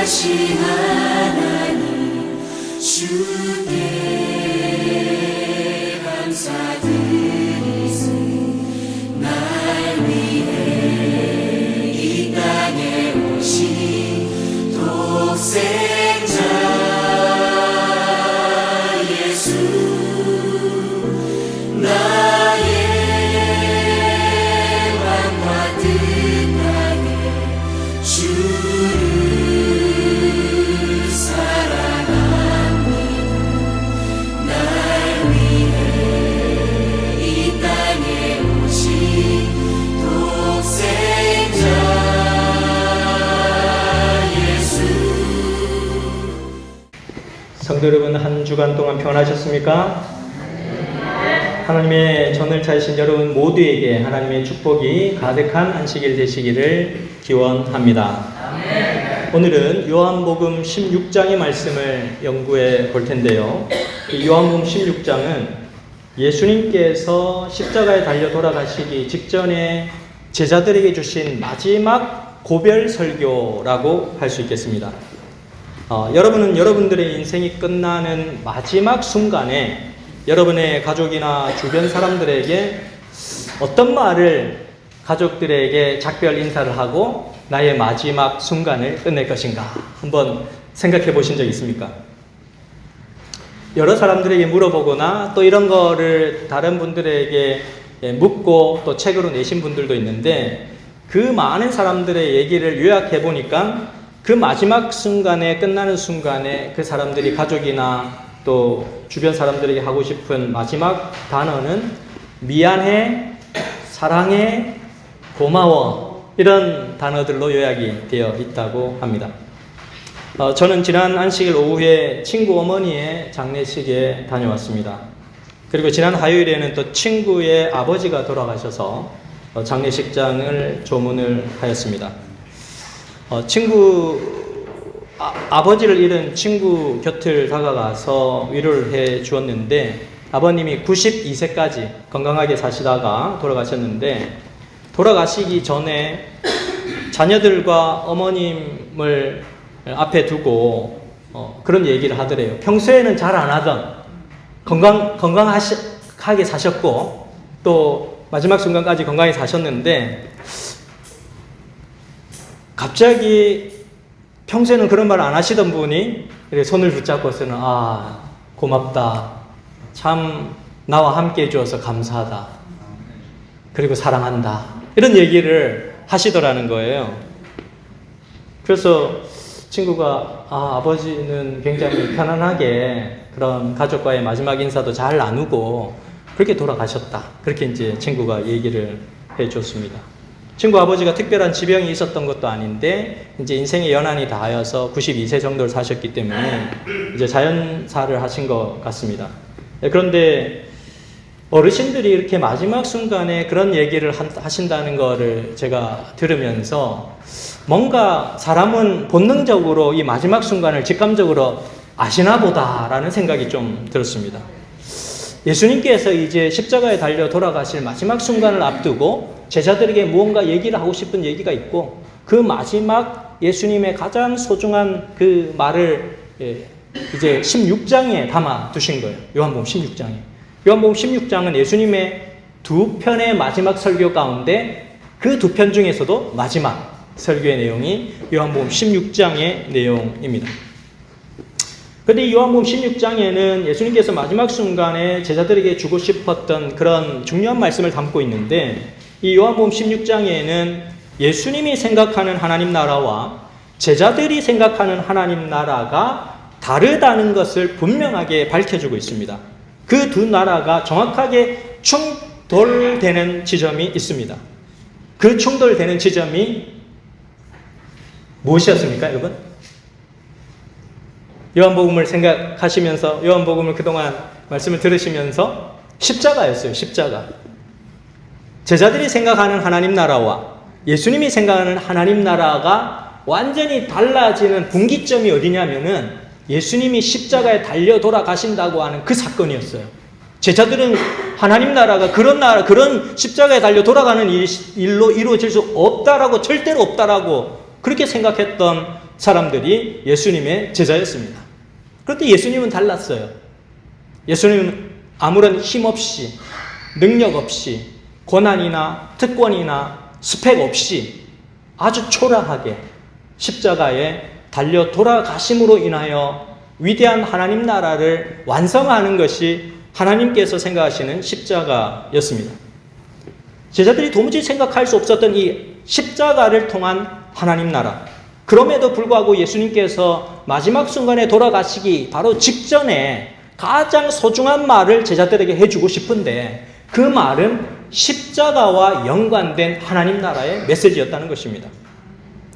전능하신 하나님 주께 감사드리세. 날 위해 이 땅에 오신 독생자 예수, 나의 왕과 뜻하게 주를 사랑합니다. 날 위해 이 땅에 오신 독생자 예수. 성도 여러분, 한 주간 동안 평안하셨습니까? 하나님의 전을 찾으신 여러분 모두에게 하나님의 축복이 가득한 안식일 되시기를 기원합니다. 오늘은 요한복음 16장의 말씀을 연구해 볼 텐데요. 이 요한복음 16장은 예수님께서 십자가에 달려 돌아가시기 직전에 제자들에게 주신 마지막 고별 설교라고 할 수 있겠습니다. 여러분은 여러분들의 인생이 끝나는 마지막 순간에 여러분의 가족이나 주변 사람들에게 어떤 말을 가족들에게 작별 인사를 하고 나의 마지막 순간을 끝낼 것인가 한번 생각해 보신 적 있습니까? 여러 사람들에게 물어보거나 또 이런 거를 다른 분들에게 묻고 또 책으로 내신 분들도 있는데, 그 많은 사람들의 얘기를 요약해 보니까 그 마지막 순간에, 끝나는 순간에 그 사람들이 가족이나 또 주변 사람들에게 하고 싶은 마지막 단어는 미안해, 사랑해, 고마워, 이런 단어들로 요약이 되어 있다고 합니다. 저는 지난 안식일 오후에 친구 어머니의 장례식에 다녀왔습니다. 그리고 지난 화요일에는 또 친구의 아버지가 돌아가셔서 장례식장을 조문을 하였습니다. 아버지를 잃은 친구 곁을 다가가서 위로를 해 주었는데, 아버님이 92세까지 건강하게 사시다가 돌아가셨는데, 돌아가시기 전에 자녀들과 어머님을 앞에 두고 그런 얘기를 하더래요. 평소에는 잘 안 하던, 건강하게 사셨고 또 마지막 순간까지 건강히 사셨는데, 갑자기 평소에는 그런 말 안 하시던 분이 이렇게 손을 붙잡고서는 고맙다, 참 나와 함께 해주어서 감사하다, 그리고 사랑한다, 이런 얘기를 하시더라는 거예요. 그래서 친구가 아버지는 굉장히 편안하게 그런 가족과의 마지막 인사도 잘 나누고 그렇게 돌아가셨다, 그렇게 이제 친구가 얘기를 해줬습니다. 친구 아버지가 특별한 지병이 있었던 것도 아닌데 이제 인생의 연한이 닿아서 92세 정도를 사셨기 때문에 이제 자연사를 하신 것 같습니다. 그런데 어르신들이 이렇게 마지막 순간에 그런 얘기를 하신다는 거를 제가 들으면서 뭔가 사람은 본능적으로 이 마지막 순간을 직감적으로 아시나 보다라는 생각이 좀 들었습니다. 예수님께서 이제 십자가에 달려 돌아가실 마지막 순간을 앞두고 제자들에게 무언가 얘기를 하고 싶은 얘기가 있고, 그 마지막 예수님의 가장 소중한 그 말을 이제 16장에 담아 두신 거예요. 요한복음 16장에. 요한복음 16장은 예수님의 두 편의 마지막 설교 가운데 그 두 편 중에서도 마지막 설교의 내용이 요한복음 16장의 내용입니다. 그런데 이 요한복음 16장에는 예수님께서 마지막 순간에 제자들에게 주고 싶었던 그런 중요한 말씀을 담고 있는데, 이 요한복음 16장에는 예수님이 생각하는 하나님 나라와 제자들이 생각하는 하나님 나라가 다르다는 것을 분명하게 밝혀주고 있습니다. 그 두 나라가 정확하게 충돌되는 지점이 있습니다. 그 충돌되는 지점이 무엇이었습니까, 여러분? 요한복음을 생각하시면서, 요한복음을 그동안 말씀을 들으시면서 십자가였어요. 십자가. 제자들이 생각하는 하나님 나라와 예수님이 생각하는 하나님 나라가 완전히 달라지는 분기점이 어디냐면은 예수님이 십자가에 달려 돌아가신다고 하는 그 사건이었어요. 제자들은 하나님 나라가 그런 십자가에 달려 돌아가는 일로 이루어질 수 없다라고, 절대로 없다라고 그렇게 생각했던 사람들이 예수님의 제자였습니다. 그런데 예수님은 달랐어요. 예수님은 아무런 힘 없이, 능력 없이, 고난이나 특권이나 스펙 없이 아주 초라하게 십자가에 달려 돌아가심으로 인하여 위대한 하나님 나라를 완성하는 것이 하나님께서 생각하시는 십자가였습니다. 제자들이 도무지 생각할 수 없었던 이 십자가를 통한 하나님 나라. 그럼에도 불구하고 예수님께서 마지막 순간에 돌아가시기 바로 직전에 가장 소중한 말을 제자들에게 해주고 싶은데 그 말은 십자가와 연관된 하나님 나라의 메시지였다는 것입니다.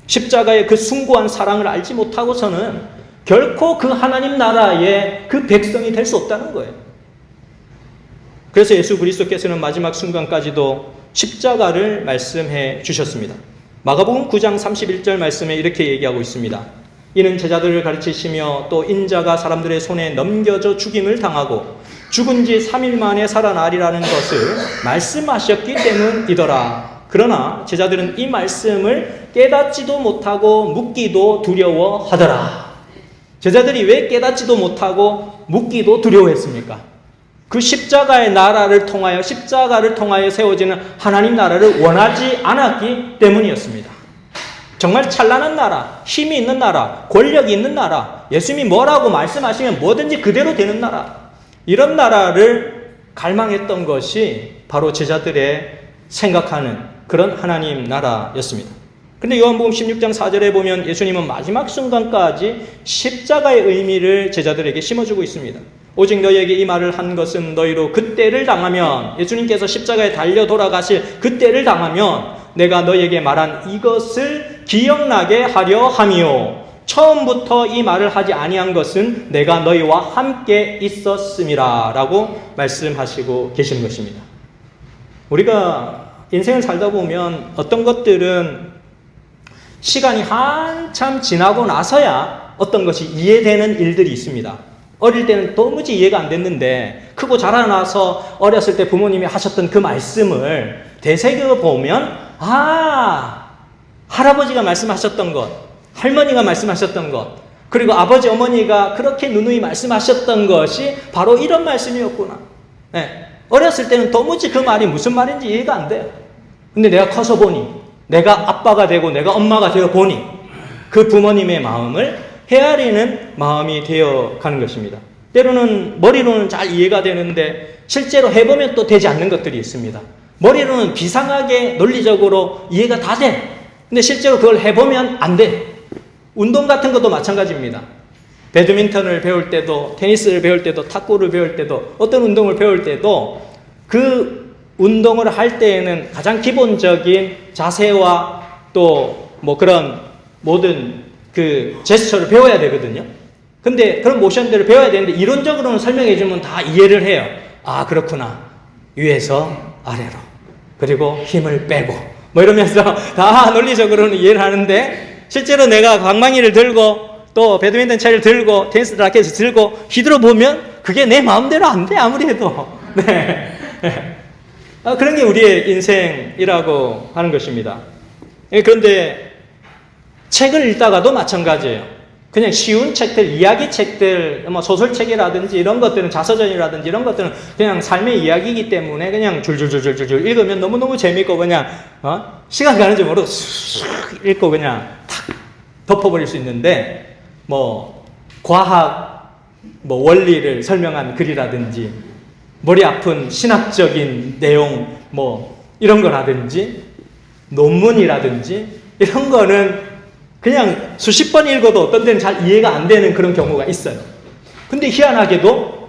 십자가의 그 숭고한 사랑을 알지 못하고서는 결코 그 하나님 나라의 그 백성이 될 수 없다는 거예요. 그래서 예수 그리스도께서는 마지막 순간까지도 십자가를 말씀해 주셨습니다. 마가복음 9장 31절 말씀에 이렇게 얘기하고 있습니다. 이는 제자들을 가르치시며 또 인자가 사람들의 손에 넘겨져 죽임을 당하고 죽은 지 3일 만에 살아나리라는 것을 말씀하셨기 때문이더라. 그러나 제자들은 이 말씀을 깨닫지도 못하고 묻기도 두려워하더라. 제자들이 왜 깨닫지도 못하고 묻기도 두려워했습니까? 그 십자가의 나라를 통하여, 십자가를 통하여 세워지는 하나님 나라를 원하지 않았기 때문이었습니다. 정말 찬란한 나라, 힘이 있는 나라, 권력이 있는 나라, 예수님이 뭐라고 말씀하시면 뭐든지 그대로 되는 나라, 이런 나라를 갈망했던 것이 바로 제자들의 생각하는 그런 하나님 나라였습니다. 근데 요한복음 16장 4절에 보면 예수님은 마지막 순간까지 십자가의 의미를 제자들에게 심어주고 있습니다. 오직 너희에게 이 말을 한 것은 너희로 그때를 당하면, 예수님께서 십자가에 달려 돌아가실 그때를 당하면 내가 너희에게 말한 이것을 기억나게 하려 함이요. 처음부터 이 말을 하지 아니한 것은 내가 너희와 함께 있었음이라 라고 말씀하시고 계시는 것입니다. 우리가 인생을 살다 보면 어떤 것들은 시간이 한참 지나고 나서야 어떤 것이 이해되는 일들이 있습니다. 어릴 때는 도무지 이해가 안 됐는데 크고 자라나서 어렸을 때 부모님이 하셨던 그 말씀을 되새겨보면 할아버지가 말씀하셨던 것, 할머니가 말씀하셨던 것, 그리고 아버지 어머니가 그렇게 누누이 말씀하셨던 것이 바로 이런 말씀이었구나. 네. 어렸을 때는 도무지 그 말이 무슨 말인지 이해가 안 돼요. 근데 내가 커서 보니, 내가 아빠가 되고 내가 엄마가 되어 보니 그 부모님의 마음을 헤아리는 마음이 되어가는 것입니다. 때로는 머리로는 잘 이해가 되는데 실제로 해보면 또 되지 않는 것들이 있습니다. 머리로는 비상하게 논리적으로 이해가 다 돼. 근데 실제로 그걸 해보면 안 돼. 운동 같은 것도 마찬가지입니다. 배드민턴을 배울 때도, 테니스를 배울 때도, 탁구를 배울 때도, 어떤 운동을 배울 때도 그 운동을 할 때에는 가장 기본적인 자세와 또 뭐 그런 모든 그 제스처를 배워야 되거든요. 근데 그런 모션들을 배워야 되는데 이론적으로는 설명해 주면 다 이해를 해요. 그렇구나. 위에서 아래로. 그리고 힘을 빼고. 뭐 이러면서 다 논리적으로는 이해를 하는데 실제로 내가 방망이를 들고 또 배드민턴 채를 들고 테니스 라켓을 들고 휘두르 보면 그게 내 마음대로 안 돼. 아무리 해도. 네. 그런 게 우리의 인생이라고 하는 것입니다. 그런데 책을 읽다가도 마찬가지예요. 그냥 쉬운 책들, 이야기 책들, 뭐 소설책이라든지 이런 것들은, 자서전이라든지 이런 것들은 그냥 삶의 이야기이기 때문에 그냥 줄줄줄줄줄 읽으면 너무너무 재밌고 그냥 시간 가는 줄 모르고 쑥 읽고 그냥 탁 덮어버릴 수 있는데, 뭐 과학 뭐 원리를 설명한 글이라든지 머리 아픈 신학적인 내용 뭐 이런 거라든지 논문이라든지 이런 거는 그냥 수십 번 읽어도 어떤 데는 잘 이해가 안 되는 그런 경우가 있어요. 근데 희한하게도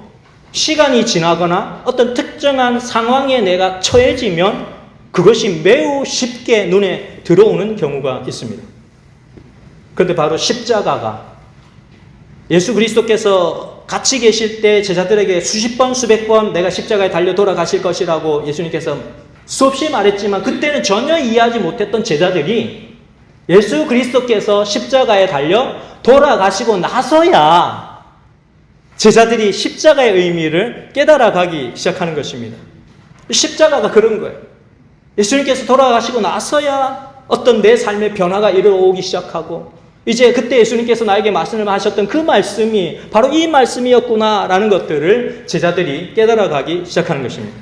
시간이 지나거나 어떤 특정한 상황에 내가 처해지면 그것이 매우 쉽게 눈에 들어오는 경우가 있습니다. 그런데 바로 십자가가, 예수 그리스도께서 같이 계실 때 제자들에게 수십 번, 수백 번 내가 십자가에 달려 돌아가실 것이라고 예수님께서 수없이 말했지만 그때는 전혀 이해하지 못했던 제자들이 예수 그리스도께서 십자가에 달려 돌아가시고 나서야 제자들이 십자가의 의미를 깨달아가기 시작하는 것입니다. 십자가가 그런 거예요. 예수님께서 돌아가시고 나서야 어떤 내 삶의 변화가 이루어오기 시작하고 이제 그때 예수님께서 나에게 말씀을 하셨던 그 말씀이 바로 이 말씀이었구나라는 것들을 제자들이 깨달아가기 시작하는 것입니다.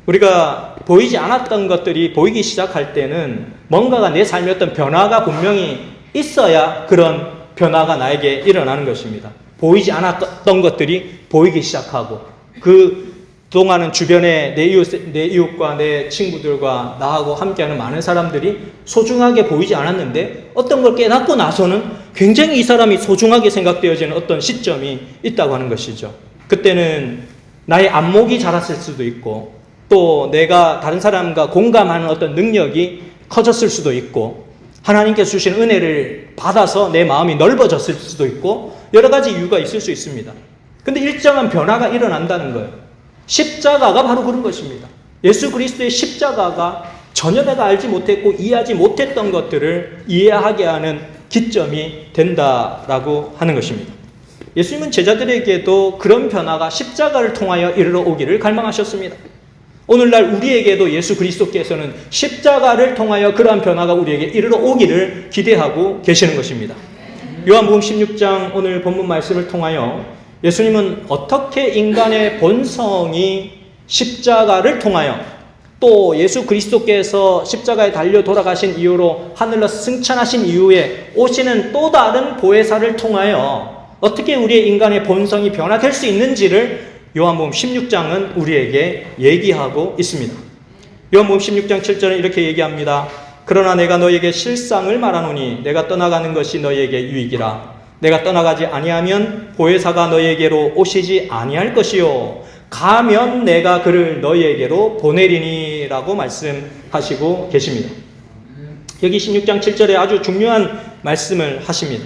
우리가 보이지 않았던 것들이 보이기 시작할 때는 뭔가가 내 삶에 어떤 변화가 분명히 있어야 그런 변화가 나에게 일어나는 것입니다. 보이지 않았던 것들이 보이기 시작하고 그 동안은 주변에 내 이웃과 내 친구들과 나하고 함께하는 많은 사람들이 소중하게 보이지 않았는데 어떤 걸 깨닫고 나서는 굉장히 이 사람이 소중하게 생각되어지는 어떤 시점이 있다고 하는 것이죠. 그때는 나의 안목이 자랐을 수도 있고 또 내가 다른 사람과 공감하는 어떤 능력이 커졌을 수도 있고 하나님께서 주신 은혜를 받아서 내 마음이 넓어졌을 수도 있고 여러 가지 이유가 있을 수 있습니다. 근데 일정한 변화가 일어난다는 거예요. 십자가가 바로 그런 것입니다. 예수 그리스도의 십자가가 전혀 내가 알지 못했고 이해하지 못했던 것들을 이해하게 하는 기점이 된다라고 하는 것입니다. 예수님은 제자들에게도 그런 변화가 십자가를 통하여 이르러 오기를 갈망하셨습니다. 오늘날 우리에게도 예수 그리스도께서는 십자가를 통하여 그러한 변화가 우리에게 이르러 오기를 기대하고 계시는 것입니다. 요한복음 16장 오늘 본문 말씀을 통하여 예수님은 어떻게 인간의 본성이 십자가를 통하여 또 예수 그리스도께서 십자가에 달려 돌아가신 이후로 하늘로 승천하신 이후에 오시는 또 다른 보혜사를 통하여 어떻게 우리의 인간의 본성이 변화될 수 있는지를 요한복음 16장은 우리에게 얘기하고 있습니다. 요한복음 16장 7절에 이렇게 얘기합니다. 그러나 내가 너에게 실상을 말하노니 내가 떠나가는 것이 너에게 유익이라. 내가 떠나가지 아니하면 보혜사가 너에게로 오시지 아니할 것이요 가면 내가 그를 너에게로 보내리니 라고 말씀하시고 계십니다. 여기 16장 7절에 아주 중요한 말씀을 하십니다.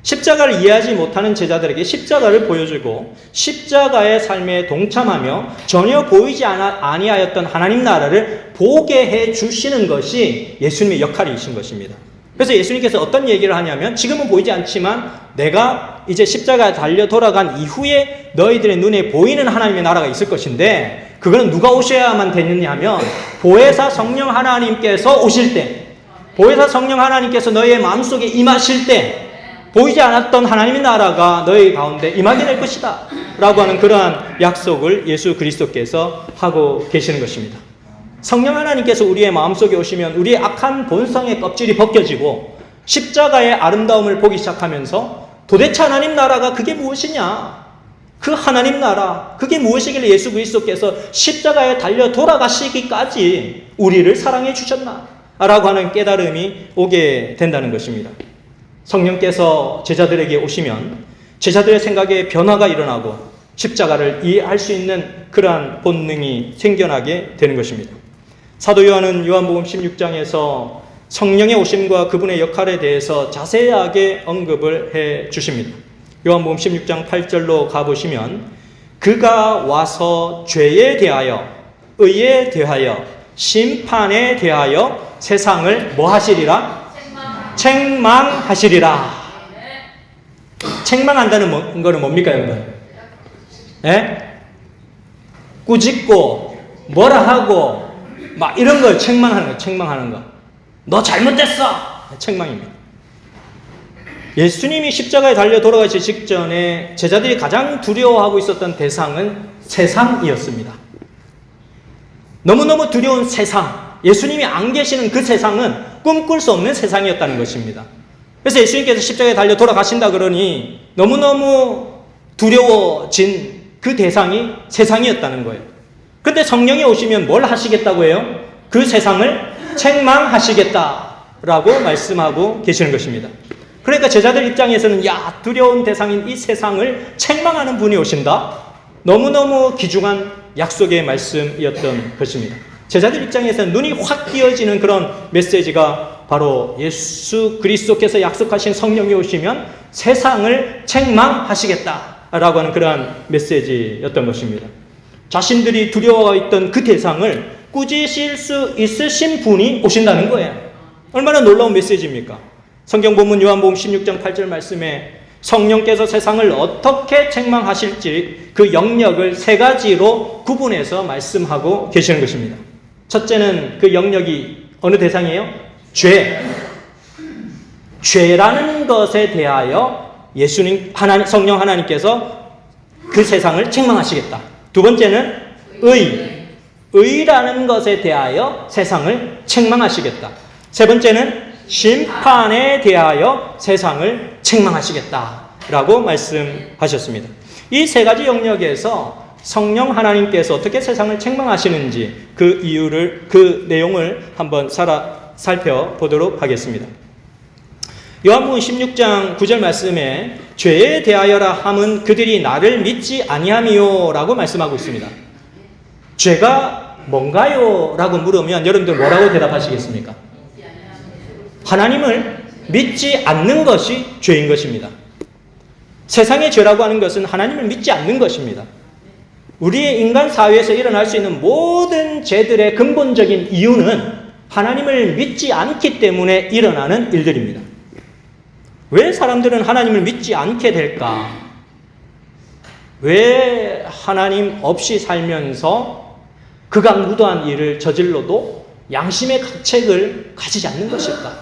십자가를 이해하지 못하는 제자들에게 십자가를 보여주고 십자가의 삶에 동참하며 전혀 보이지 아니하였던 하나님 나라를 보게 해 주시는 것이 예수님의 역할이신 것입니다. 그래서 예수님께서 어떤 얘기를 하냐면 지금은 보이지 않지만 내가 이제 십자가에 달려 돌아간 이후에 너희들의 눈에 보이는 하나님의 나라가 있을 것인데 그거는 누가 오셔야만 되느냐 하면 보혜사 성령 하나님께서 오실 때 보혜사 성령 하나님께서 너희의 마음속에 임하실 때 보이지 않았던 하나님의 나라가 너희 가운데 임하게 될 것이다 라고 하는 그러한 약속을 예수 그리스도께서 하고 계시는 것입니다. 성령 하나님께서 우리의 마음속에 오시면 우리의 악한 본성의 껍질이 벗겨지고 십자가의 아름다움을 보기 시작하면서 도대체 하나님 나라가 그게 무엇이냐? 그 하나님 나라, 그게 무엇이길래 예수 그리스도께서 십자가에 달려 돌아가시기까지 우리를 사랑해 주셨나? 라고 하는 깨달음이 오게 된다는 것입니다. 성령께서 제자들에게 오시면 제자들의 생각에 변화가 일어나고 십자가를 이해할 수 있는 그러한 본능이 생겨나게 되는 것입니다. 사도 요한은 요한복음 16장에서 성령의 오심과 그분의 역할에 대해서 자세하게 언급을 해 주십니다. 요한복음 16장 8절로 가보시면 그가 와서 죄에 대하여 의에 대하여 심판에 대하여 세상을 뭐 하시리라? 책망하시리라. 책망한다는 거는 뭡니까, 여러분? 예? 꾸짖고 뭐라 하고 막 이런 걸 책망하는 거, 책망하는 거. 너 잘못됐어. 책망입니다. 예수님이 십자가에 달려 돌아가시 직전에 제자들이 가장 두려워하고 있었던 대상은 세상이었습니다. 너무너무 두려운 세상. 예수님이 안 계시는 그 세상은 꿈꿀 수 없는 세상이었다는 것입니다. 그래서 예수님께서 십자가에 달려 돌아가신다 그러니 너무너무 두려워진 그 대상이 세상이었다는 거예요. 그런데 성령이 오시면 뭘 하시겠다고 해요? 그 세상을 책망하시겠다라고 말씀하고 계시는 것입니다. 그러니까 제자들 입장에서는 야, 두려운 대상인 이 세상을 책망하는 분이 오신다? 너무너무 귀중한 약속의 말씀이었던 것입니다. 제자들 입장에서는 눈이 확 띄어지는 그런 메시지가 바로 예수 그리스도께서 약속하신 성령이 오시면 세상을 책망하시겠다라고 하는 그러한 메시지였던 것입니다. 자신들이 두려워했던 그 대상을 꾸짖으실 수 있으신 분이 오신다는 거예요. 얼마나 놀라운 메시지입니까? 성경 본문 요한복음 16장 8절 말씀에 성령께서 세상을 어떻게 책망하실지 그 영역을 세 가지로 구분해서 말씀하고 계시는 것입니다. 첫째는 그 영역이 어느 대상이에요? 죄. 죄라는 것에 대하여 성령 하나님께서 그 세상을 책망하시겠다. 두 번째는 의라는 것에 대하여 세상을 책망하시겠다. 세 번째는 심판에 대하여 세상을 책망하시겠다라고 말씀하셨습니다. 이 세 가지 영역에서 성령 하나님께서 어떻게 세상을 책망하시는지 그 내용을 한번 살펴보도록 하겠습니다. 요한복음 16장 9절 말씀에 죄에 대하여라 함은 그들이 나를 믿지 아니함이요 라고 말씀하고 있습니다. 죄가 뭔가요? 라고 물으면 여러분들 뭐라고 대답하시겠습니까? 하나님을 믿지 않는 것이 죄인 것입니다. 세상의 죄라고 하는 것은 하나님을 믿지 않는 것입니다. 우리의 인간 사회에서 일어날 수 있는 모든 죄들의 근본적인 이유는 하나님을 믿지 않기 때문에 일어나는 일들입니다. 왜 사람들은 하나님을 믿지 않게 될까? 왜 하나님 없이 살면서 극악무도한 일을 저질러도 양심의 가책을 가지지 않는 것일까?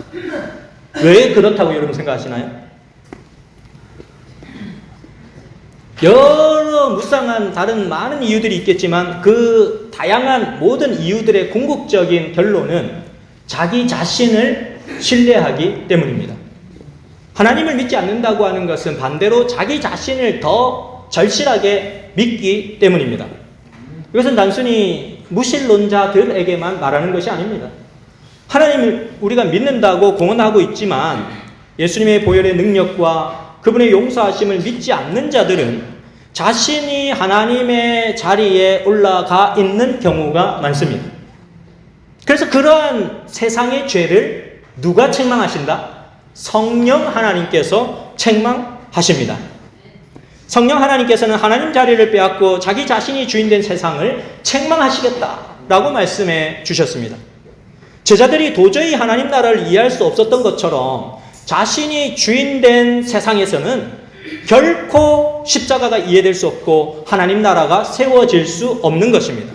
왜 그렇다고 여러분 생각하시나요? 여러 무쌍한 다른 많은 이유들이 있겠지만 그 다양한 모든 이유들의 궁극적인 결론은 자기 자신을 신뢰하기 때문입니다. 하나님을 믿지 않는다고 하는 것은 반대로 자기 자신을 더 절실하게 믿기 때문입니다. 이것은 단순히 무신론자들에게만 말하는 것이 아닙니다. 하나님을 우리가 믿는다고 공언하고 있지만 예수님의 보혈의 능력과 그분의 용서하심을 믿지 않는 자들은 자신이 하나님의 자리에 올라가 있는 경우가 많습니다. 그래서 그러한 세상의 죄를 누가 책망하신다? 성령 하나님께서 책망하십니다. 성령 하나님께서는 하나님 자리를 빼앗고 자기 자신이 주인된 세상을 책망하시겠다라고 말씀해 주셨습니다. 제자들이 도저히 하나님 나라를 이해할 수 없었던 것처럼 자신이 주인된 세상에서는 결코 십자가가 이해될 수 없고 하나님 나라가 세워질 수 없는 것입니다.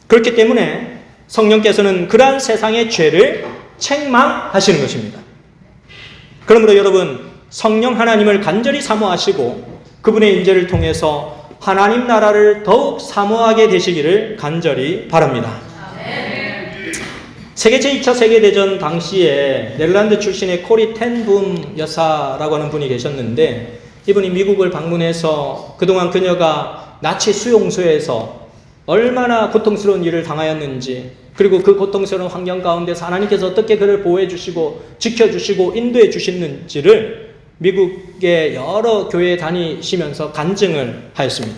그렇기 때문에 성령께서는 그러한 세상의 죄를 책망하시는 것입니다. 그러므로 여러분, 성령 하나님을 간절히 사모하시고 그분의 인재를 통해서 하나님 나라를 더욱 사모하게 되시기를 간절히 바랍니다. 세계 제2차 세계대전 당시에 네덜란드 출신의 코리 텐붐 여사라고 하는 분이 계셨는데, 이분이 미국을 방문해서 그동안 그녀가 나치 수용소에서 얼마나 고통스러운 일을 당하였는지, 그리고 그 고통스러운 환경 가운데서 하나님께서 어떻게 그를 보호해 주시고 지켜주시고 인도해 주셨는지를 미국의 여러 교회에 다니시면서 간증을 하였습니다.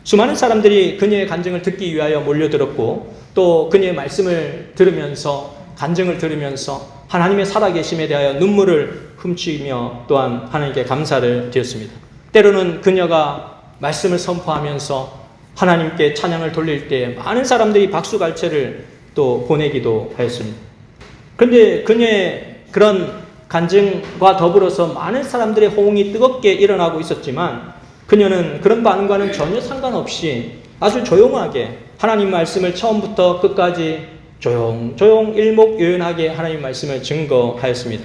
수많은 사람들이 그녀의 간증을 듣기 위하여 몰려들었고, 또 그녀의 말씀을 들으면서, 간증을 들으면서 하나님의 살아계심에 대하여 눈물을 훔치며 또한 하나님께 감사를 드렸습니다. 때로는 그녀가 말씀을 선포하면서 하나님께 찬양을 돌릴 때 많은 사람들이 박수갈채를 또 보내기도 하였습니다. 그런데 그녀의 그런 간증과 더불어서 많은 사람들의 호응이 뜨겁게 일어나고 있었지만, 그녀는 그런 반응과는 전혀 상관없이 아주 조용하게 하나님 말씀을 처음부터 끝까지 조용 일목요연하게 하나님 말씀을 증거하였습니다.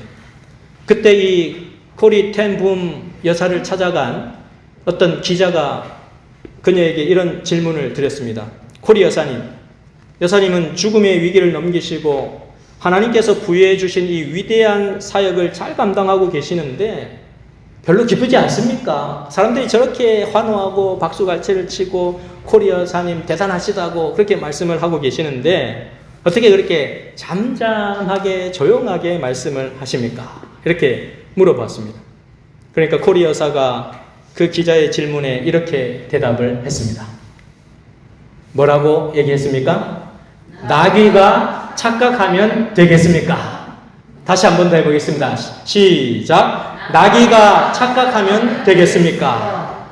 그때 이 코리 텐붐 여사를 찾아간 어떤 기자가 그녀에게 이런 질문을 드렸습니다. 코리 여사님은 죽음의 위기를 넘기시고 하나님께서 부여해 주신 이 위대한 사역을 잘 감당하고 계시는데 별로 기쁘지 않습니까? 사람들이 저렇게 환호하고 박수갈채를 치고 코리 여사님 대단하시다고 그렇게 말씀을 하고 계시는데 어떻게 그렇게 잠잠하게 조용하게 말씀을 하십니까? 이렇게 물어봤습니다. 그러니까 코리 여사가 그 기자의 질문에 이렇게 대답을 했습니다. 뭐라고 얘기했습니까? 나귀가 착각하면 되겠습니까? 다시 한 번 더 해보겠습니다. 시작. 나귀가 착각하면 되겠습니까?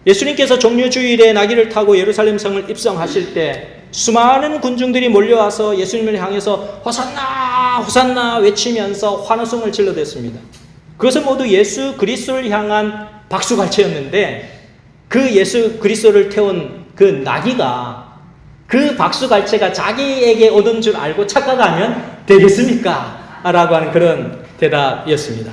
예수님께서 종려주일에 나귀를 타고 예루살렘 성을 입성하실 때 수많은 군중들이 몰려와서 예수님을 향해서 호산나 호산나 외치면서 환호성을 질러댔습니다. 그것은 모두 예수 그리스도를 향한 박수갈채였는데, 그 예수 그리스도를 태운 그 나귀가 그 박수갈채가 자기에게 오는 줄 알고 착각하면 되겠습니까? 라고 하는 그런 대답이었습니다.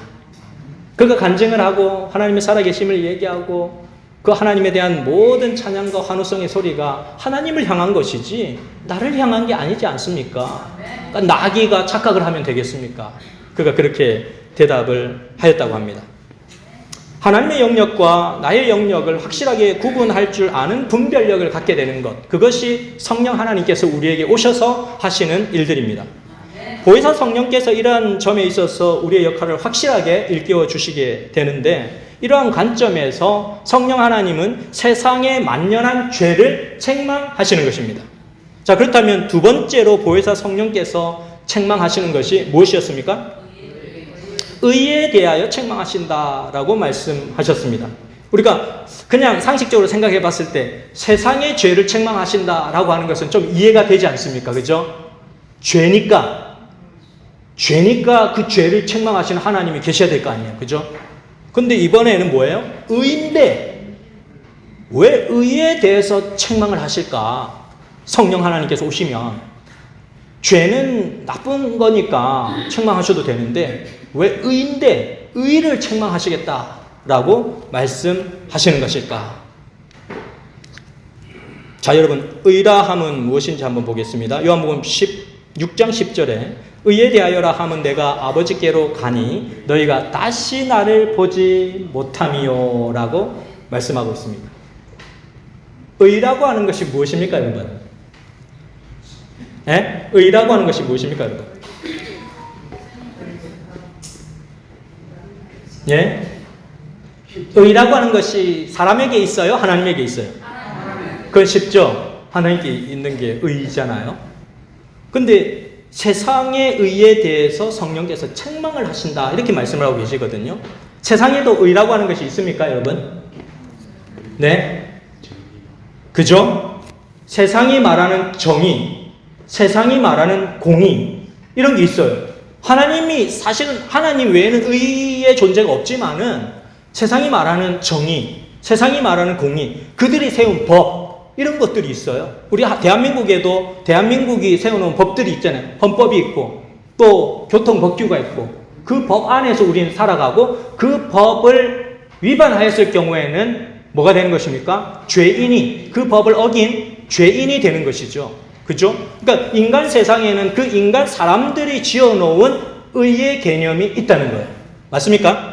그가 간증을 하고 하나님의 살아계심을 얘기하고 그 하나님에 대한 모든 찬양과 환호성의 소리가 하나님을 향한 것이지 나를 향한 게 아니지 않습니까? 그러니까 나귀가 착각을 하면 되겠습니까? 그가 그렇게 대답을 하였다고 합니다. 하나님의 영역과 나의 영역을 확실하게 구분할 줄 아는 분별력을 갖게 되는 것, 그것이 성령 하나님께서 우리에게 오셔서 하시는 일들입니다. 보혜사 성령께서 이러한 점에 있어서 우리의 역할을 확실하게 일깨워 주시게 되는데, 이러한 관점에서 성령 하나님은 세상의 만연한 죄를 책망하시는 것입니다. 자, 그렇다면 두 번째로 보혜사 성령께서 책망하시는 것이 무엇이었습니까? 의에 대하여 책망하신다라고 말씀하셨습니다. 우리가 그냥 상식적으로 생각해 봤을 때 세상의 죄를 책망하신다라고 하는 것은 좀 이해가 되지 않습니까? 그죠? 죄니까 그 죄를 책망하시는 하나님이 계셔야 될 거 아니에요. 그죠? 근데 이번에는 뭐예요? 의인데 왜 의에 대해서 책망을 하실까? 성령 하나님께서 오시면 죄는 나쁜 거니까 책망하셔도 되는데 왜 의인데 의를 책망하시겠다라고 말씀하시는 것일까? 자, 여러분, 의라 함은 무엇인지 한번 보겠습니다. 요한복음 16장 10절에 의에 대하여라 함은 내가 아버지께로 가니 너희가 다시 나를 보지 못함이요 라고 말씀하고 있습니다. 의라고 하는 것이 무엇입니까, 여러분? 예? 의라고 하는 것이 무엇입니까, 여러분? 예? 의라고 하는 것이 사람에게 있어요? 하나님에게 있어요? 그건 쉽죠? 하나님께 있는 게 의잖아요. 근데 세상의 의에 대해서 성령께서 책망을 하신다, 이렇게 말씀을 하고 계시거든요. 세상에도 의라고 하는 것이 있습니까, 여러분? 네? 그죠? 세상이 말하는 정의, 세상이 말하는 공의, 이런 게 있어요. 하나님이, 사실은 하나님 외에는 의의 존재가 없지만은 세상이 말하는 정의, 세상이 말하는 공의, 그들이 세운 법, 이런 것들이 있어요. 우리 대한민국에도 대한민국이 세워놓은 법들이 있잖아요. 헌법이 있고 또 교통법규가 있고 그 법 안에서 우리는 살아가고 그 법을 위반하였을 경우에는 뭐가 되는 것입니까? 죄인이, 그 법을 어긴 죄인이 되는 것이죠. 그죠? 그러니까 인간 세상에는 그 인간 사람들이 지어놓은 의의 개념이 있다는 거예요. 맞습니까?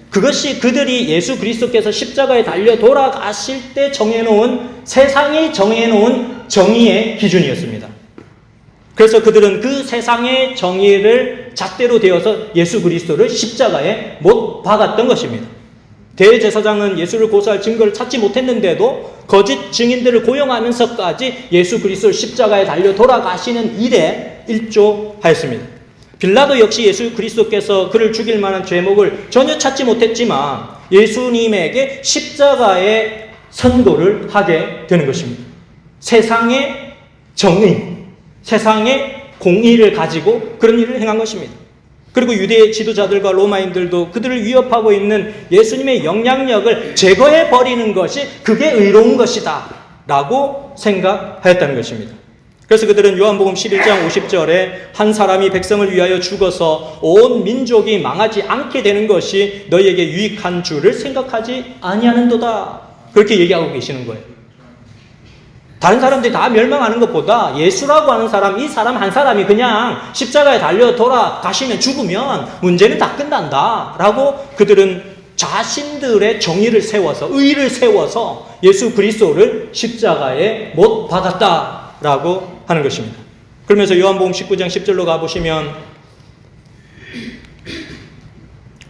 그것이 그들이 예수 그리스도께서 십자가에 달려 돌아가실 때 정해놓은, 세상이 정해놓은 정의의 기준이었습니다. 그래서 그들은 그 세상의 정의를 잣대로 대어서 예수 그리스도를 십자가에 못 박았던 것입니다. 대제사장은 예수를 고소할 증거를 찾지 못했는데도 거짓 증인들을 고용하면서까지 예수 그리스도를 십자가에 달려 돌아가시는 일에 일조하였습니다. 빌라도 역시 예수 그리스도께서 그를 죽일 만한 죄목을 전혀 찾지 못했지만 예수님에게 십자가의 선고를 하게 되는 것입니다. 세상의 정의, 세상의 공의를 가지고 그런 일을 행한 것입니다. 그리고 유대 지도자들과 로마인들도 그들을 위협하고 있는 예수님의 영향력을 제거해 버리는 것이 그게 의로운 것이다 라고 생각하였다는 것입니다. 그래서 그들은 요한복음 11장 50절에 한 사람이 백성을 위하여 죽어서 온 민족이 망하지 않게 되는 것이 너희에게 유익한 줄을 생각하지 아니하는도다, 그렇게 얘기하고 계시는 거예요. 다른 사람들이 다 멸망하는 것보다 예수라고 하는 사람, 이 사람 한 사람이 그냥 십자가에 달려 돌아가시면, 죽으면 문제는 다 끝난다 라고 그들은 자신들의 정의를 세워서, 의를 세워서 예수 그리스도를 십자가에 못 박았다 라고 하는 것입니다. 그러면서 요한복음 19장 10절로 가보시면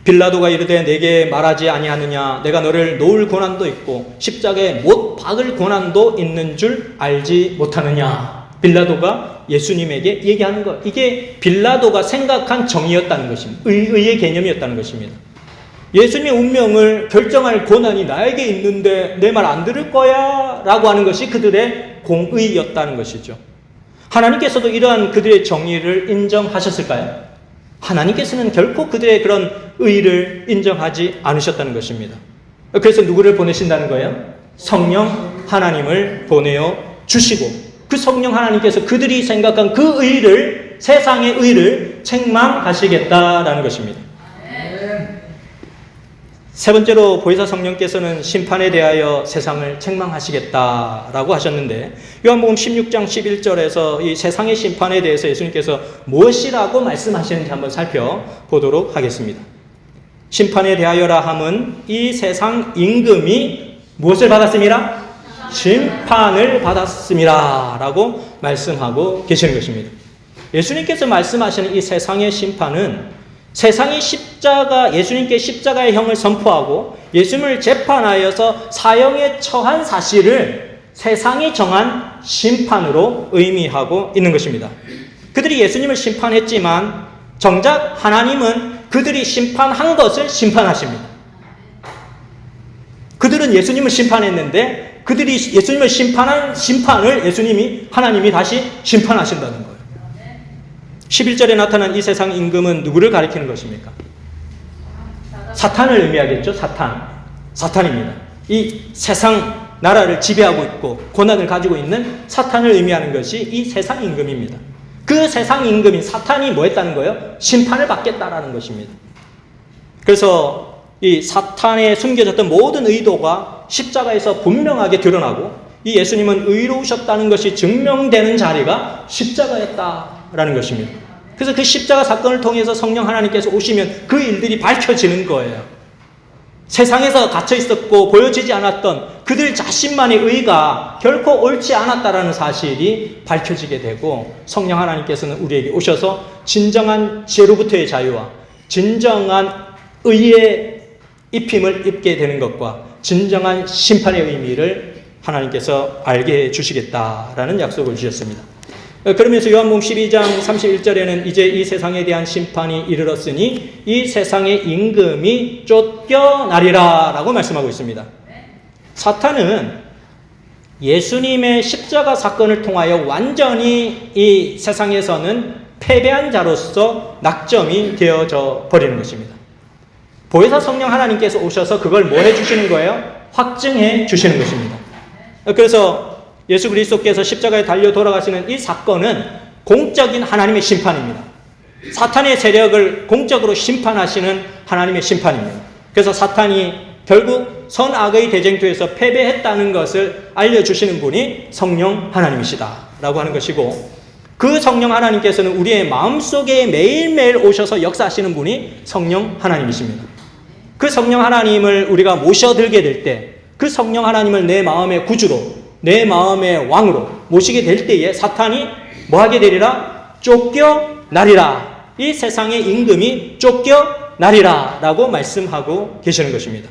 빌라도가 이르되 내게 말하지 아니하느냐, 내가 너를 놓을 고난도 있고 십자가에 못 박을 고난도 있는 줄 알지 못하느냐. 빌라도가 예수님에게 얘기하는 것, 이게 빌라도가 생각한 정의였다는 것입니다. 의의 개념이었다는 것입니다. 예수님의 운명을 결정할 권한이 나에게 있는데 내 말 안 들을 거야 라고 하는 것이 그들의 공의였다는 것이죠. 하나님께서도 이러한 그들의 정의를 인정하셨을까요? 하나님께서는 결코 그들의 그런 의를 인정하지 않으셨다는 것입니다. 그래서 누구를 보내신다는 거예요? 성령 하나님을 보내어 주시고 그 성령 하나님께서 그들이 생각한 그 의를 세상의 의를 책망하시겠다라는 것입니다. 세 번째로 보혜사 성령께서는 심판에 대하여 세상을 책망하시겠다라고 하셨는데, 요한복음 16장 11절에서 이 세상의 심판에 대해서 예수님께서 무엇이라고 말씀하시는지 한번 살펴보도록 하겠습니다. 심판에 대하여라 함은 이 세상 임금이 무엇을 받았습니다? 심판을 받았습니다 라고 말씀하고 계시는 것입니다. 예수님께서 말씀하시는 이 세상의 심판은 세상이 예수님께 십자가의 형을 선포하고 예수님을 재판하여서 사형에 처한 사실을 세상이 정한 심판으로 의미하고 있는 것입니다. 그들이 예수님을 심판했지만 정작 하나님은 그들이 심판한 것을 심판하십니다. 그들은 예수님을 심판했는데 그들이 예수님을 심판한 심판을 하나님이 다시 심판하신다는 거예요. 11절에 나타난 이 세상 임금은 누구를 가리키는 것입니까? 사탄을 의미하겠죠. 사탄입니다. 이 세상 나라를 지배하고 있고 고난을 가지고 있는 사탄을 의미하는 것이 이 세상 임금입니다. 그 세상 임금인 사탄이 뭐 했다는 거예요? 심판을 받겠다라는 것입니다. 그래서 이 사탄에 숨겨졌던 모든 의도가 십자가에서 분명하게 드러나고 이 예수님은 의로우셨다는 것이 증명되는 자리가 십자가였다라는 것입니다. 그래서 그 십자가 사건을 통해서 성령 하나님께서 오시면 그 일들이 밝혀지는 거예요. 세상에서 갇혀 있었고 보여지지 않았던 그들 자신만의 의가 결코 옳지 않았다라는 사실이 밝혀지게 되고 성령 하나님께서는 우리에게 오셔서 진정한 죄로부터의 자유와 진정한 의의 입힘을 입게 되는 것과 진정한 심판의 의미를 하나님께서 알게 해주시겠다라는 약속을 주셨습니다. 그러면서 요한복음 12장 31절에는 이제 이 세상에 대한 심판이 이르렀으니 이 세상의 임금이 쫓겨나리라 라고 말씀하고 있습니다. 사탄은 예수님의 십자가 사건을 통하여 완전히 이 세상에서는 패배한 자로서 낙점이 되어져 버리는 것입니다. 보혜사 성령 하나님께서 오셔서 그걸 뭐 해주시는 거예요? 확증해 주시는 것입니다. 그래서 예수 그리스도께서 십자가에 달려 돌아가시는 이 사건은 공적인 하나님의 심판입니다. 사탄의 세력을 공적으로 심판하시는 하나님의 심판입니다. 그래서 사탄이 결국 선악의 대쟁투에서 패배했다는 것을 알려주시는 분이 성령 하나님이시다라고 하는 것이고, 그 성령 하나님께서는 우리의 마음속에 매일매일 오셔서 역사하시는 분이 성령 하나님이십니다. 그 성령 하나님을 우리가 모셔들게 될 때, 그 성령 하나님을 내 마음의 구주로, 내 마음의 왕으로 모시게 될 때에 사탄이 뭐하게 되리라? 쫓겨나리라. 이 세상의 임금이 쫓겨나리라 라고 말씀하고 계시는 것입니다.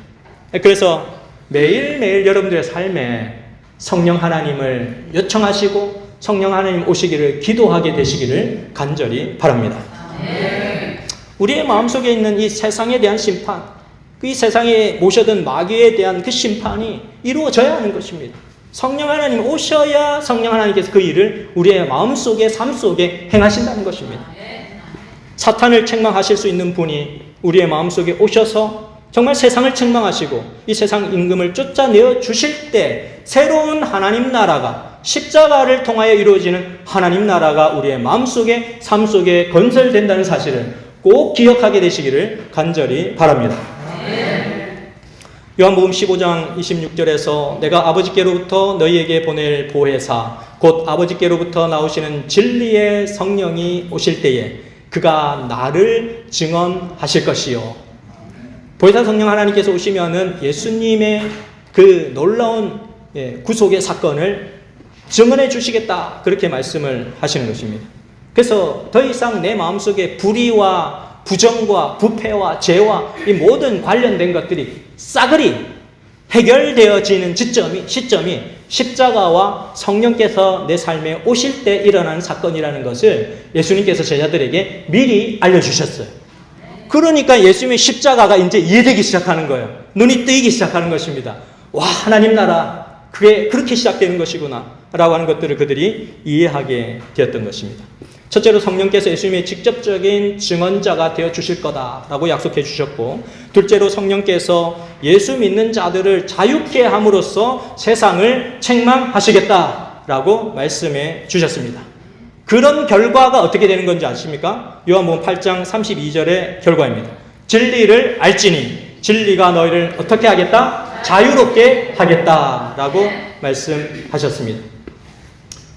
그래서 매일매일 여러분들의 삶에 성령 하나님을 요청하시고 성령 하나님 오시기를 기도하게 되시기를 간절히 바랍니다. 우리의 마음속에 있는 이 세상에 대한 심판, 이 세상에 모셔든 마귀에 대한 그 심판이 이루어져야 하는 것입니다. 성령 하나님 오셔야 성령 하나님께서 그 일을 우리의 마음속에 삶 속에 행하신다는 것입니다. 사탄을 책망하실 수 있는 분이 우리의 마음속에 오셔서 정말 세상을 책망하시고 이 세상 임금을 쫓아내어 주실 때 새로운 하나님 나라가 십자가를 통하여 이루어지는 하나님 나라가 우리의 마음속에 삶 속에 건설된다는 사실을 꼭 기억하게 되시기를 간절히 바랍니다. 요한복음 15장 26절에서 내가 아버지께로부터 너희에게 보낼 보혜사 곧 아버지께로부터 나오시는 진리의 성령이 오실 때에 그가 나를 증언하실 것이요. 보혜사 성령 하나님께서 오시면은 예수님의 그 놀라운 구속의 사건을 증언해 주시겠다, 그렇게 말씀을 하시는 것입니다. 그래서 더 이상 내 마음속에 불의와 부정과 부패와 죄와 이 모든 관련된 것들이 싸그리 해결되어지는 시점이 십자가와 성령께서 내 삶에 오실 때 일어나는 사건이라는 것을 예수님께서 제자들에게 미리 알려주셨어요. 그러니까 예수님의 십자가가 이제 이해되기 시작하는 거예요. 눈이 뜨이기 시작하는 것입니다. 와, 하나님 나라, 그게 그렇게 시작되는 것이구나 라고 하는 것들을 그들이 이해하게 되었던 것입니다. 첫째로 성령께서 예수님의 직접적인 증언자가 되어 주실 거다라고 약속해 주셨고, 둘째로 성령께서 예수 믿는 자들을 자유케 함으로써 세상을 책망하시겠다라고 말씀해 주셨습니다. 그런 결과가 어떻게 되는 건지 아십니까? 요한복음 8장 32절의 결과입니다. 진리를 알지니 진리가 너희를 어떻게 하겠다? 자유롭게 하겠다라고 말씀하셨습니다.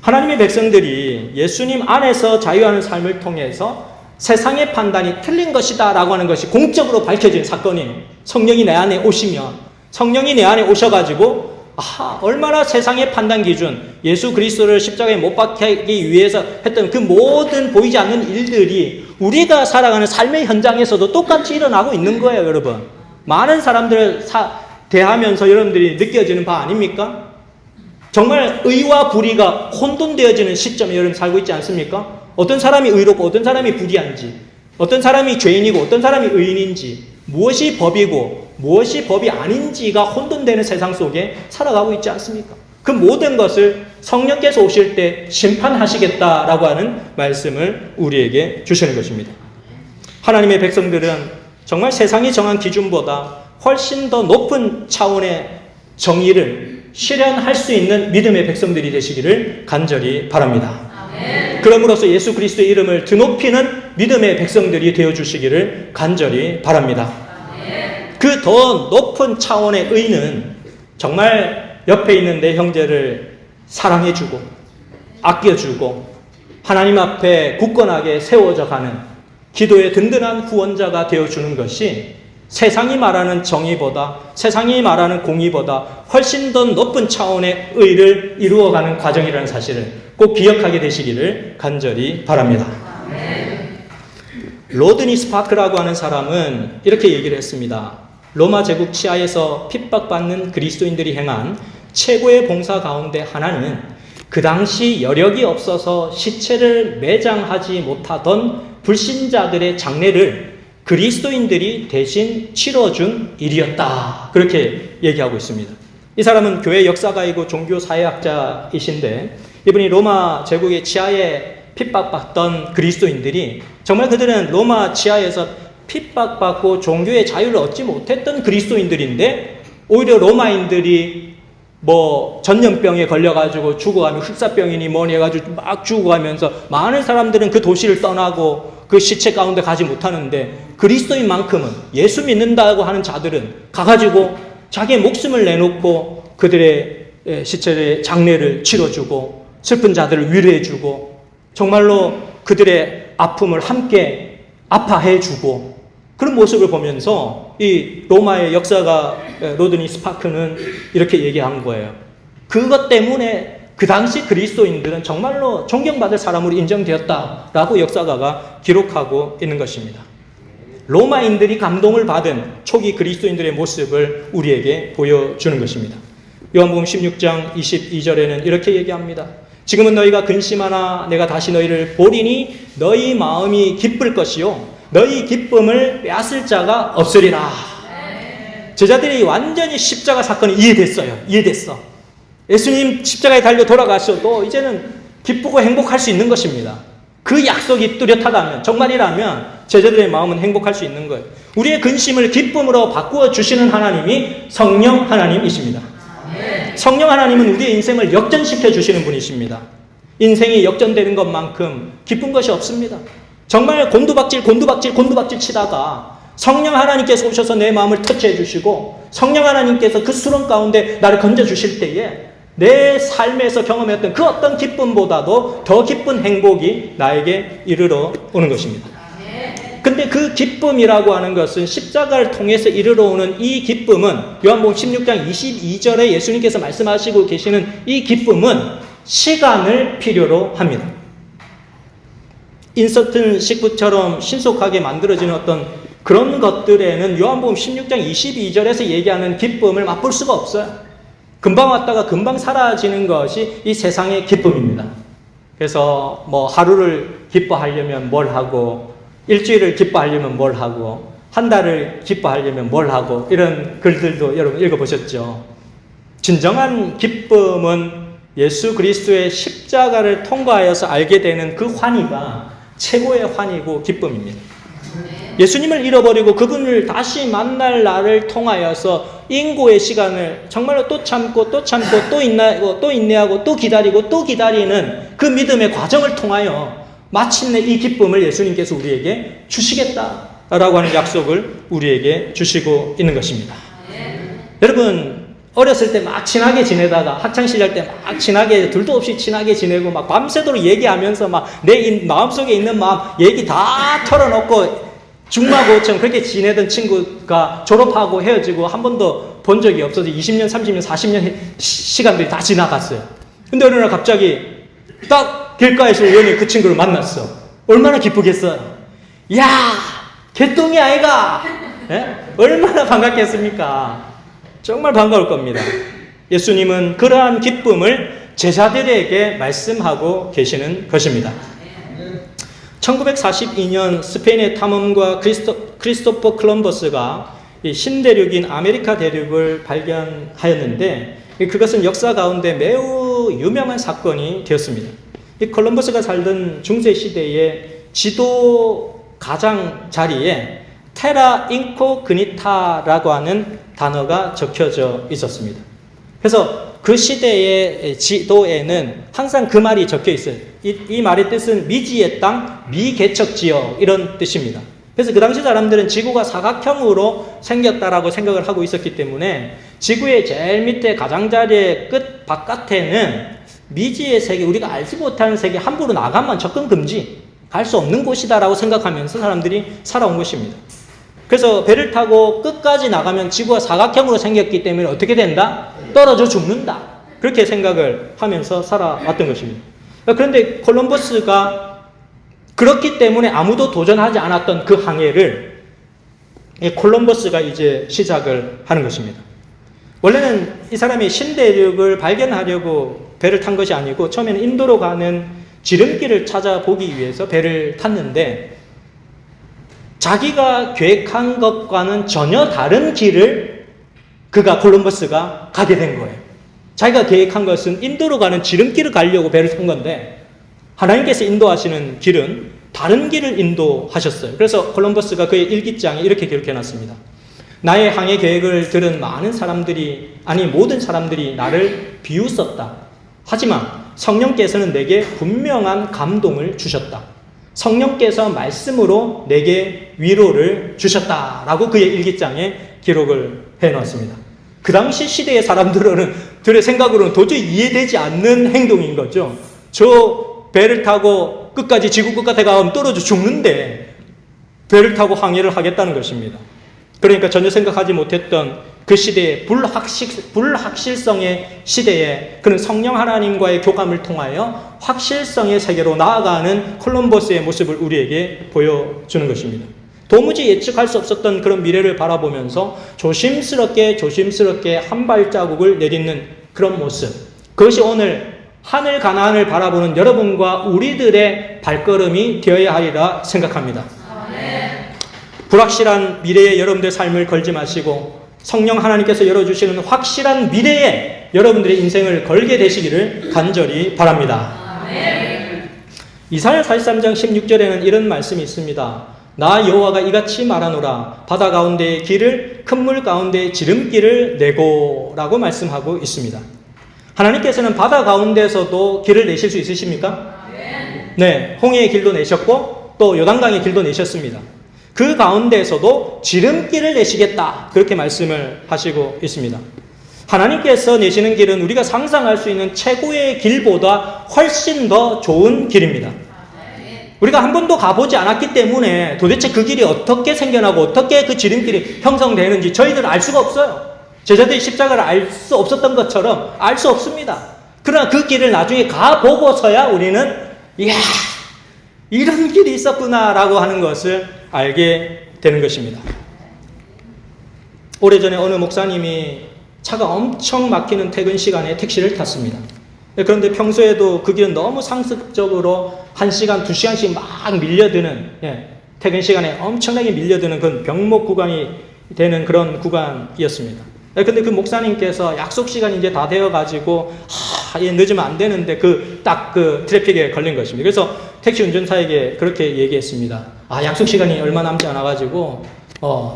하나님의 백성들이 예수님 안에서 자유하는 삶을 통해서 세상의 판단이 틀린 것이다 라고 하는 것이 공적으로 밝혀진 사건이에요. 성령이 내 안에 오시면, 성령이 내 안에 오셔가지고 얼마나 세상의 판단 기준, 예수 그리스도를 십자가에 못 박히기 위해서 했던 그 모든 보이지 않는 일들이 우리가 살아가는 삶의 현장에서도 똑같이 일어나고 있는 거예요, 여러분. 많은 사람들을 대하면서 여러분들이 느껴지는 바 아닙니까? 정말 의와 불의가 혼돈되어지는 시점에 여러분 살고 있지 않습니까? 어떤 사람이 의롭고 어떤 사람이 불의한지, 어떤 사람이 죄인이고 어떤 사람이 의인인지, 무엇이 법이고 무엇이 법이 아닌지가 혼돈되는 세상 속에 살아가고 있지 않습니까? 그 모든 것을 성령께서 오실 때 심판하시겠다라고 하는 말씀을 우리에게 주시는 것입니다. 하나님의 백성들은 정말 세상이 정한 기준보다 훨씬 더 높은 차원의 정의를 실현할 수 있는 믿음의 백성들이 되시기를 간절히 바랍니다. 그럼으로써 예수 그리스도의 이름을 드높이는 믿음의 백성들이 되어주시기를 간절히 바랍니다. 그 더 높은 차원의 의는 정말 옆에 있는 내 형제를 사랑해주고 아껴주고 하나님 앞에 굳건하게 세워져 가는 기도의 든든한 후원자가 되어주는 것이 세상이 말하는 정의보다, 세상이 말하는 공의보다 훨씬 더 높은 차원의 의를 이루어가는 과정이라는 사실을 꼭 기억하게 되시기를 간절히 바랍니다. 로드니 스파크라고 하는 사람은 이렇게 얘기를 했습니다. 로마 제국 치하에서 핍박받는 그리스도인들이 행한 최고의 봉사 가운데 하나는 그 당시 여력이 없어서 시체를 매장하지 못하던 불신자들의 장례를 그리스도인들이 대신 치러준 일이었다. 그렇게 얘기하고 있습니다. 이 사람은 교회 역사가이고 종교사회학자이신데 이분이 로마 제국의 치하에 핍박받던 그리스도인들이 정말 그들은 로마 치하에서 핍박받고 종교의 자유를 얻지 못했던 그리스도인들인데 오히려 로마인들이 전염병에 걸려가지고 죽어가면 흑사병이니 뭐니 해가지고 막 죽어가면서 많은 사람들은 그 도시를 떠나고 그 시체 가운데 가지 못하는데 그리스도인만큼은 예수 믿는다고 하는 자들은 가가지고 자기의 목숨을 내놓고 그들의 시체의 장례를 치러주고 슬픈 자들을 위로해주고 정말로 그들의 아픔을 함께 아파해주고 그런 모습을 보면서 이 로마의 역사가 로드니 스파크는 이렇게 얘기한 거예요. 그것 때문에 그 당시 그리스도인들은 정말로 존경받을 사람으로 인정되었다라고 역사가가 기록하고 있는 것입니다. 로마인들이 감동을 받은 초기 그리스도인들의 모습을 우리에게 보여주는 것입니다. 요한복음 16장 22절에는 이렇게 얘기합니다. 지금은 너희가 근심하나 내가 다시 너희를 보리니 너희 마음이 기쁠 것이요 너희 기쁨을 빼앗을 자가 없으리라. 제자들이 완전히 십자가 사건이 이해됐어. 예수님 십자가에 달려 돌아가셔도 이제는 기쁘고 행복할 수 있는 것입니다. 그 약속이 뚜렷하다면, 정말이라면 제자들의 마음은 행복할 수 있는 거예요. 우리의 근심을 기쁨으로 바꾸어 주시는 하나님이 성령 하나님이십니다. 성령 하나님은 우리의 인생을 역전시켜 주시는 분이십니다. 인생이 역전되는 것만큼 기쁜 것이 없습니다. 정말 곤두박질 치다가 성령 하나님께서 오셔서 내 마음을 터치해 주시고 성령 하나님께서 그 수렁 가운데 나를 건져 주실 때에 내 삶에서 경험했던 그 어떤 기쁨보다도 더 기쁜 행복이 나에게 이르러 오는 것입니다. 근데 그 기쁨이라고 하는 것은 십자가를 통해서 이르러 오는 이 기쁨은 요한복음 16장 22절에 예수님께서 말씀하시고 계시는 이 기쁨은 시간을 필요로 합니다. 인서튼 식구처럼 신속하게 만들어지는 어떤 그런 것들에는 요한복음 16장 22절에서 얘기하는 기쁨을 맛볼 수가 없어요. 금방 왔다가 금방 사라지는 것이 이 세상의 기쁨입니다. 그래서 하루를 기뻐하려면 뭘 하고 일주일을 기뻐하려면 뭘 하고 한 달을 기뻐하려면 뭘 하고 이런 글들도 여러분 읽어보셨죠. 진정한 기쁨은 예수 그리스도의 십자가를 통과하여서 알게 되는 그 환희가 최고의 환희고 기쁨입니다. 예수님을 잃어버리고 그분을 다시 만날 날을 통하여서 인고의 시간을 정말로 또 참고 또 참고 또 인내하고 또 인내하고 또 기다리고 또 기다리는 그 믿음의 과정을 통하여 마침내 이 기쁨을 예수님께서 우리에게 주시겠다라고 하는 약속을 우리에게 주시고 있는 것입니다. 여러분, 어렸을 때 막 친하게 지내다가 학창시절 때 막 친하게 둘도 없이 친하게 지내고 막 밤새도록 얘기하면서 막 내 마음속에 있는 마음 얘기 다 털어놓고 중마고처럼 그렇게 지내던 친구가 졸업하고 헤어지고 한 번도 본 적이 없어서 20년, 30년, 40년 시간들이 다 지나갔어요. 근데 어느 날 갑자기 딱 길가에서 우연히 그 친구를 만났어. 얼마나 기쁘겠어요. 야, 개똥이 아이가. 예? 얼마나 반갑겠습니까? 정말 반가울 겁니다. 예수님은 그러한 기쁨을 제자들에게 말씀하고 계시는 것입니다. 1942년 스페인의 탐험가 크리스토퍼 콜럼버스가 이 신대륙인 아메리카 대륙을 발견하였는데 그것은 역사 가운데 매우 유명한 사건이 되었습니다. 이 콜럼버스가 살던 중세 시대의 지도 가장자리에 테라 인코그니타라고 하는 단어가 적혀져 있었습니다. 그래서 그 시대의 지도에는 항상 그 말이 적혀 있어요. 이 말의 뜻은 미지의 땅, 미개척 지역 이런 뜻입니다. 그래서 그 당시 사람들은 지구가 사각형으로 생겼다라고 생각을 하고 있었기 때문에 지구의 제일 밑에 가장자리의 끝 바깥에는 미지의 세계, 우리가 알지 못하는 세계 함부로 나가면 접근 금지, 갈 수 없는 곳이다라고 생각하면서 사람들이 살아온 것입니다. 그래서 배를 타고 끝까지 나가면 지구가 사각형으로 생겼기 때문에 어떻게 된다? 떨어져 죽는다. 그렇게 생각을 하면서 살아왔던 것입니다. 그런데 콜럼버스가 그렇기 때문에 아무도 도전하지 않았던 그 항해를 콜럼버스가 이제 시작을 하는 것입니다. 원래는 이 사람이 신대륙을 발견하려고 배를 탄 것이 아니고 처음에는 인도로 가는 지름길을 찾아보기 위해서 배를 탔는데 자기가 계획한 것과는 전혀 다른 길을 콜럼버스가 가게 된 거예요. 자기가 계획한 것은 인도로 가는 지름길을 가려고 배를 탄 건데 하나님께서 인도하시는 길은 다른 길을 인도하셨어요. 그래서 콜럼버스가 그의 일기장에 이렇게 기록해놨습니다. 나의 항해 계획을 들은 많은 사람들이, 아니 모든 사람들이 나를 비웃었다. 하지만 성령께서는 내게 분명한 감동을 주셨다. 성령께서 말씀으로 내게 위로를 주셨다라고 그의 일기장에 기록을 해놓았습니다. 그 당시 시대의 사람들의 생각으로는 도저히 이해되지 않는 행동인 거죠. 저 배를 타고 끝까지 지구 끝까지 가면 떨어져 죽는데 배를 타고 항해를 하겠다는 것입니다. 그러니까 전혀 생각하지 못했던 그 시대의 불확실성의 시대에 그는 성령 하나님과의 교감을 통하여 확실성의 세계로 나아가는 콜럼버스의 모습을 우리에게 보여주는 것입니다. 도무지 예측할 수 없었던 그런 미래를 바라보면서 조심스럽게 한 발자국을 내딛는 그런 모습. 그것이 오늘 하늘 가나안을 바라보는 여러분과 우리들의 발걸음이 되어야 하리라 생각합니다. 불확실한 미래에 여러분들의 삶을 걸지 마시고 성령 하나님께서 열어주시는 확실한 미래에 여러분들의 인생을 걸게 되시기를 간절히 바랍니다. 이사야 43장 16절에는 이런 말씀이 있습니다. 나 여호와가 이같이 말하노라. 바다 가운데의 길을 큰 물 가운데의 지름길을 내고 라고 말씀하고 있습니다. 하나님께서는 바다 가운데에서도 길을 내실 수 있으십니까? 네, 홍해의 길도 내셨고 또 요단강의 길도 내셨습니다. 그 가운데에서도 지름길을 내시겠다. 그렇게 말씀을 하시고 있습니다. 하나님께서 내시는 길은 우리가 상상할 수 있는 최고의 길보다 훨씬 더 좋은 길입니다. 우리가 한 번도 가보지 않았기 때문에 도대체 그 길이 어떻게 생겨나고 어떻게 그 지름길이 형성되는지 저희들은 알 수가 없어요. 제자들이 십자가를 알 수 없었던 것처럼 알 수 없습니다. 그러나 그 길을 나중에 가보고서야 우리는 이야, 이런 길이 있었구나라고 하는 것을 알게 되는 것입니다. 오래전에 어느 목사님이 차가 엄청 막히는 퇴근 시간에 택시를 탔습니다. 그런데 평소에도 그 길은 너무 상습적으로 1시간, 2시간씩 막 밀려드는, 퇴근 시간에 엄청나게 밀려드는 그런 병목 구간이 되는 그런 구간이었습니다. 근데 그 목사님께서 약속 시간이 이제 다 되어가지고, 늦으면 안 되는데 딱 그 트래픽에 걸린 것입니다. 그래서 택시 운전사에게 그렇게 얘기했습니다. 약속 시간이 얼마 남지 않아가지고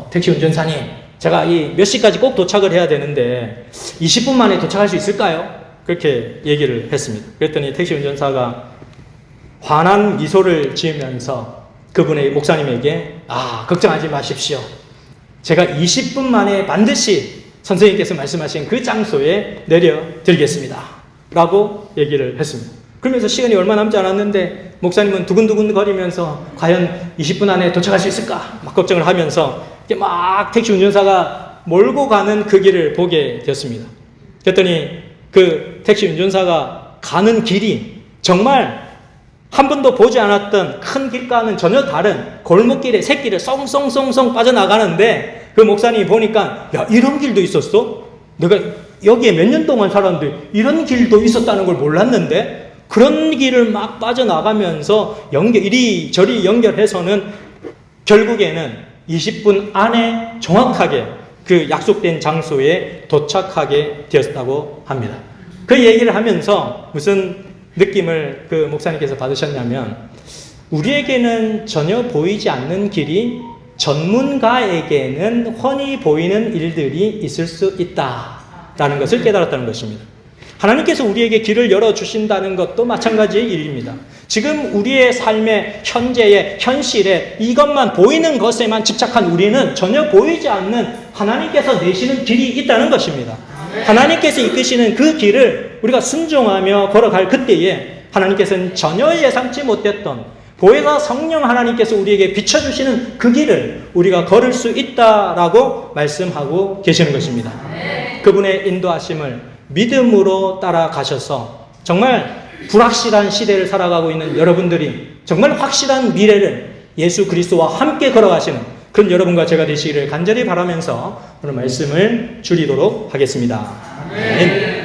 택시 운전사님, 제가 이 몇 시까지 꼭 도착을 해야 되는데 20분 만에 도착할 수 있을까요? 그렇게 얘기를 했습니다. 그랬더니 택시 운전사가 환한 미소를 지으면서 그분의 목사님에게 걱정하지 마십시오. 제가 20분 만에 반드시 선생님께서 말씀하신 그 장소에 내려드리겠습니다. 라고 얘기를 했습니다. 그러면서 시간이 얼마 남지 않았는데 목사님은 두근두근 거리면서 과연 20분 안에 도착할 수 있을까? 막 걱정을 하면서 막 택시 운전사가 몰고 가는 그 길을 보게 되었습니다. 그랬더니 그 택시 운전사가 가는 길이 정말 한 번도 보지 않았던 큰 길과는 전혀 다른 골목길에 새길을 썽썽썽썽 빠져나가는데 그 목사님이 보니까 이런 길도 있었어? 내가 여기에 몇 년 동안 살았는데 이런 길도 있었다는 걸 몰랐는데 그런 길을 막 빠져나가면서 이리저리 연결해서는 결국에는 20분 안에 정확하게 그 약속된 장소에 도착하게 되었다고 합니다. 그 얘기를 하면서 무슨 느낌을 그 목사님께서 받으셨냐면 우리에게는 전혀 보이지 않는 길이 전문가에게는 훤히 보이는 일들이 있을 수 있다라는 것을 깨달았다는 것입니다. 하나님께서 우리에게 길을 열어주신다는 것도 마찬가지의 일입니다. 지금 우리의 삶의 현재의 현실에 이것만 보이는 것에만 집착한 우리는 전혀 보이지 않는 하나님께서 내시는 길이 있다는 것입니다. 하나님께서 이끄시는 그 길을 우리가 순종하며 걸어갈 그때에 하나님께서는 전혀 예상치 못했던 보혜사 성령 하나님께서 우리에게 비춰주시는 그 길을 우리가 걸을 수 있다라고 말씀하고 계시는 것입니다. 그분의 인도하심을 믿음으로 따라가셔서 정말 불확실한 시대를 살아가고 있는 여러분들이 정말 확실한 미래를 예수 그리스도와 함께 걸어가시는 그런 여러분과 제가 되시기를 간절히 바라면서 오늘 말씀을 줄이도록 하겠습니다. 아멘.